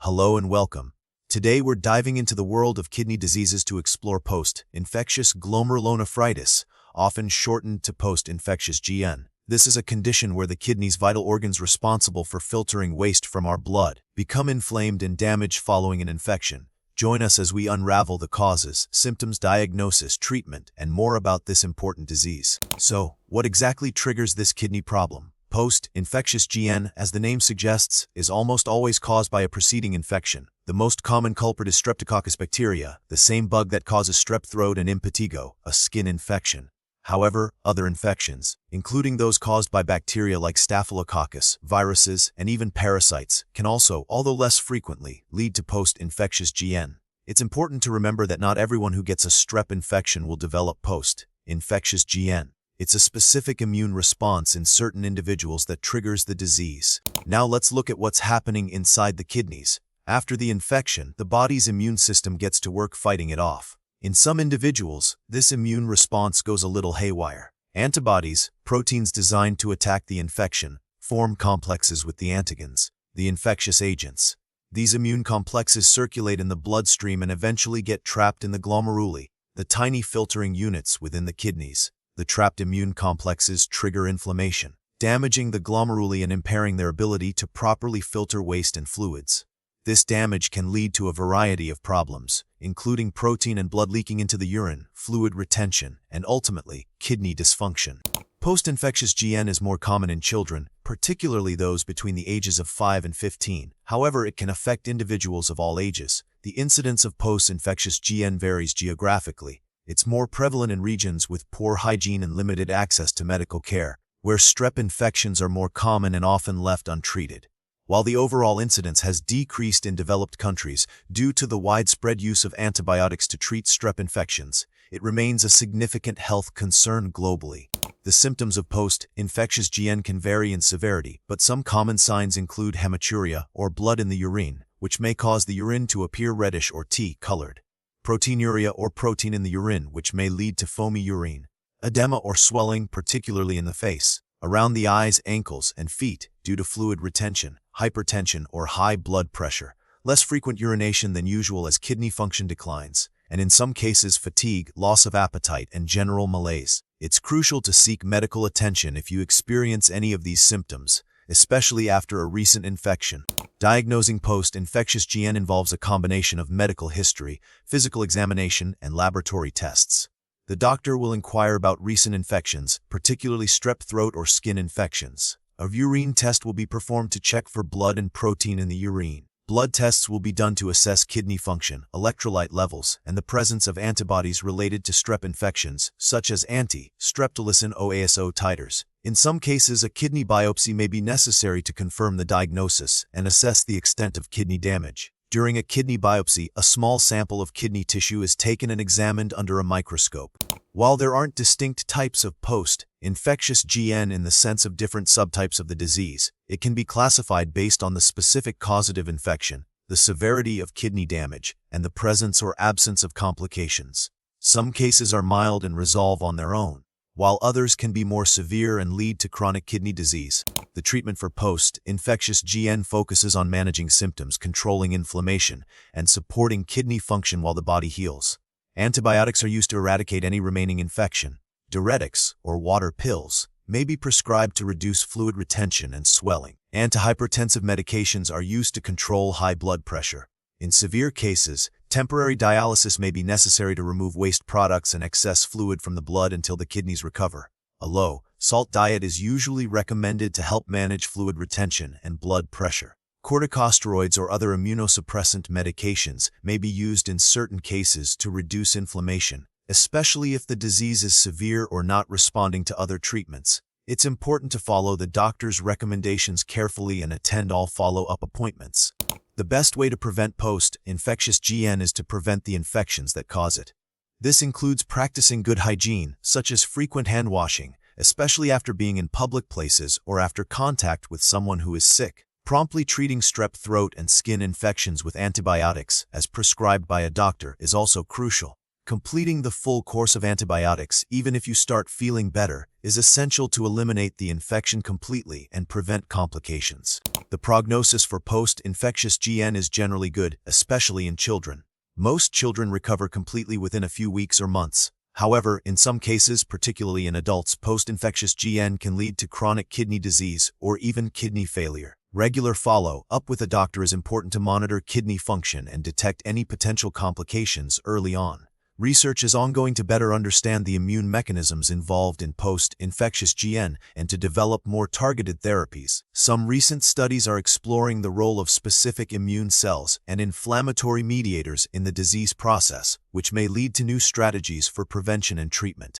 Hello and welcome. Today we're diving into the world of kidney diseases to explore post-infectious glomerulonephritis, often shortened to post-infectious GN. This is a condition where the kidney's vital organs responsible for filtering waste from our blood become inflamed and damaged following an infection. Join us as we unravel the causes, symptoms, diagnosis, treatment, and more about this important disease. So, what exactly triggers this kidney problem? Post-infectious GN, as the name suggests, is almost always caused by a preceding infection. The most common culprit is Streptococcus bacteria, the same bug that causes strep throat and impetigo, a skin infection. However, other infections, including those caused by bacteria like Staphylococcus, viruses, and even parasites, can also, although less frequently, lead to post-infectious GN. It's important to remember that not everyone who gets a strep infection will develop post-infectious GN. It's a specific immune response in certain individuals that triggers the disease. Now let's look at what's happening inside the kidneys. After the infection, the body's immune system gets to work fighting it off. In some individuals, this immune response goes a little haywire. Antibodies, proteins designed to attack the infection, form complexes with the antigens, the infectious agents. These immune complexes circulate in the bloodstream and eventually get trapped in the glomeruli, the tiny filtering units within the kidneys. The trapped immune complexes trigger inflammation, damaging the glomeruli and impairing their ability to properly filter waste and fluids. This damage can lead to a variety of problems, including protein and blood leaking into the urine, fluid retention, and ultimately, kidney dysfunction. Post-infectious GN is more common in children, particularly those between the ages of 5 and 15. However, it can affect individuals of all ages. The incidence of post-infectious GN varies geographically. It's more prevalent in regions with poor hygiene and limited access to medical care, where strep infections are more common and often left untreated. While the overall incidence has decreased in developed countries due to the widespread use of antibiotics to treat strep infections, it remains a significant health concern globally. The symptoms of post-infectious GN can vary in severity, but some common signs include hematuria or blood in the urine, which may cause the urine to appear reddish or tea-colored. Proteinuria or protein in the urine, which may lead to foamy urine. Edema or swelling, particularly in the face, around the eyes, ankles, and feet due to fluid retention, hypertension, or high blood pressure. Less frequent urination than usual as kidney function declines, and in some cases fatigue, loss of appetite, and general malaise. It's crucial to seek medical attention if you experience any of these symptoms, especially after a recent infection. Diagnosing post-infectious GN involves a combination of medical history, physical examination, and laboratory tests. The doctor will inquire about recent infections, particularly strep throat or skin infections. A urine test will be performed to check for blood and protein in the urine. Blood tests will be done to assess kidney function, electrolyte levels, and the presence of antibodies related to strep infections, such as anti-streptolysin OASO titers. In some cases, a kidney biopsy may be necessary to confirm the diagnosis and assess the extent of kidney damage. During a kidney biopsy, a small sample of kidney tissue is taken and examined under a microscope. While there aren't distinct types of post-infectious GN in the sense of different subtypes of the disease, it can be classified based on the specific causative infection, the severity of kidney damage, and the presence or absence of complications. Some cases are mild and resolve on their own, while others can be more severe and lead to chronic kidney disease. The treatment for post-infectious GN focuses on managing symptoms, controlling inflammation, and supporting kidney function while the body heals. Antibiotics are used to eradicate any remaining infection. Diuretics, or water pills, may be prescribed to reduce fluid retention and swelling. Antihypertensive medications are used to control high blood pressure. In severe cases, temporary dialysis may be necessary to remove waste products and excess fluid from the blood until the kidneys recover. A low-salt diet is usually recommended to help manage fluid retention and blood pressure. Corticosteroids or other immunosuppressant medications may be used in certain cases to reduce inflammation, especially if the disease is severe or not responding to other treatments. It's important to follow the doctor's recommendations carefully and attend all follow-up appointments. The best way to prevent post-infectious GN is to prevent the infections that cause it. This includes practicing good hygiene, such as frequent hand washing, especially after being in public places or after contact with someone who is sick. Promptly treating strep throat and skin infections with antibiotics, as prescribed by a doctor, is also crucial. Completing the full course of antibiotics, even if you start feeling better, is essential to eliminate the infection completely and prevent complications. The prognosis for post-infectious GN is generally good, especially in children. Most children recover completely within a few weeks or months. However, in some cases, particularly in adults, post-infectious GN can lead to chronic kidney disease or even kidney failure. Regular follow-up with a doctor is important to monitor kidney function and detect any potential complications early on. Research is ongoing to better understand the immune mechanisms involved in post-infectious GN and to develop more targeted therapies. Some recent studies are exploring the role of specific immune cells and inflammatory mediators in the disease process, which may lead to new strategies for prevention and treatment.